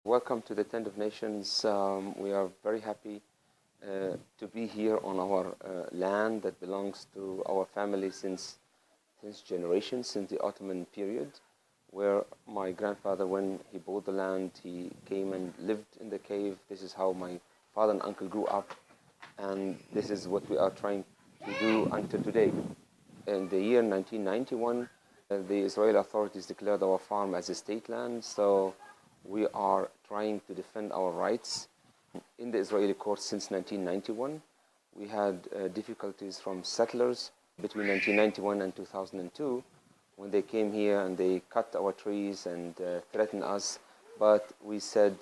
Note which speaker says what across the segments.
Speaker 1: Welcome to the Tent of Nations. We are very happy to be here on our land that belongs to our family since generations, since the Ottoman period, where my grandfather, when he bought the land, he came and lived in the cave. This is how my father and uncle grew up, and this is what we are trying to do until today. In the year 1991, the Israeli authorities declared our farm as a state land, so we are trying to defend our rights in the Israeli courts since 1991. We had difficulties from settlers between 1991 and 2002 when they came here and they cut our trees and threatened us. But we said,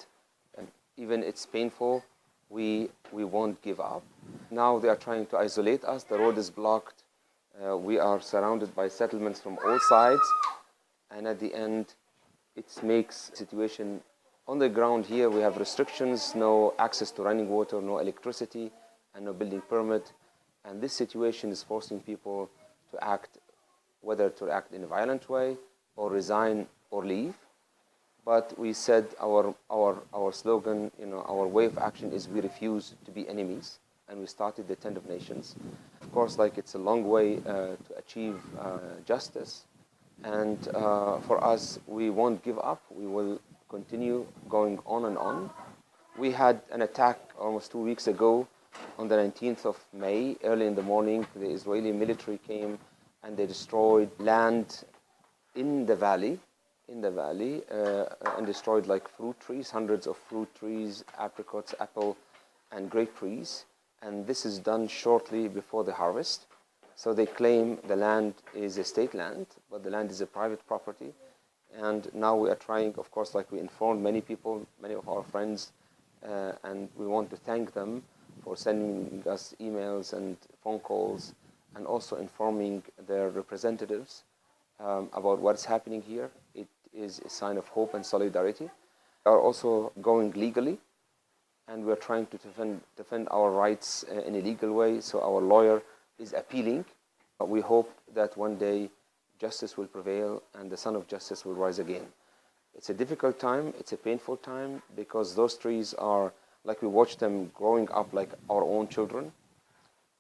Speaker 1: even it's painful, we won't give up. Now they are trying to isolate us. The road is blocked. We are surrounded by settlements from all sides. And at the end, it makes the situation on the ground here. We have restrictions, no access to running water, no electricity, and no building permit. And this situation is forcing people to act, whether to act in a violent way or resign or leave. But we said our slogan, our way of action is we refuse to be enemies. And we started the Tent of Nations. Of course, it's a long way to achieve justice. And for us, we won't give up. We will continue going on and on. We had an attack almost 2 weeks ago on the 19th of May. Early in the morning, the Israeli military came and they destroyed land in the valley, and destroyed fruit trees, hundreds of fruit trees, apricots, apple, and grape trees. And this is done shortly before the harvest. So they claim the land is a state land, but the land is a private property. And now we are trying, of course, we informed many people, many of our friends, and we want to thank them for sending us emails and phone calls, and also informing their representatives about what's happening here. It is a sign of hope and solidarity. We are also going legally, and we are trying to defend our rights in a legal way. So our lawyer is appealing. We hope that one day justice will prevail and the sun of justice will rise again. It's a difficult time, it's a painful time, because those trees are, we watch them growing up like our own children.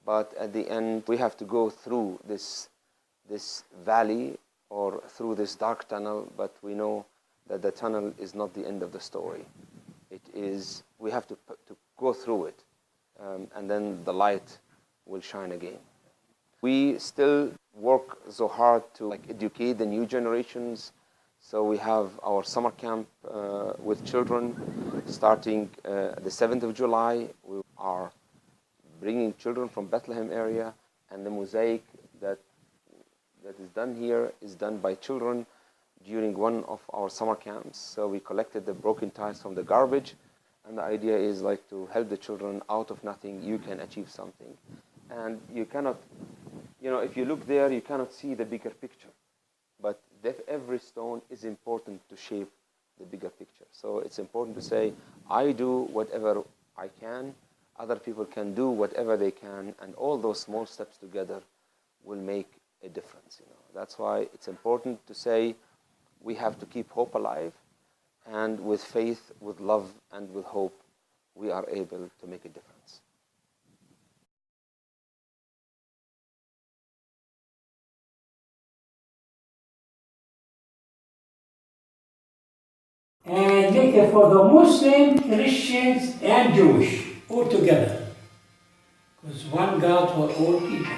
Speaker 1: But at the end, we have to go through this valley or through this dark tunnel, but we know that the tunnel is not the end of the story. It is, we have to go through it, and then the light will shine again. We still work so hard to educate the new generations. So we have our summer camp with children starting the 7th of July. We are bringing children from Bethlehem area, and the mosaic that is done here is done by children during one of our summer camps. So we collected the broken tiles from the garbage, and the idea is to help the children. Out of nothing, you can achieve something. And you cannot, if you look there, you cannot see the bigger picture. But every stone is important to shape the bigger picture. So it's important to say, I do whatever I can, other people can do whatever they can, and all those small steps together will make a difference. That's why it's important to say we have to keep hope alive, and with faith, with love, and with hope, we are able to make a difference.
Speaker 2: And make it for the Muslim, Christians, and Jewish all together. Because one God for all people.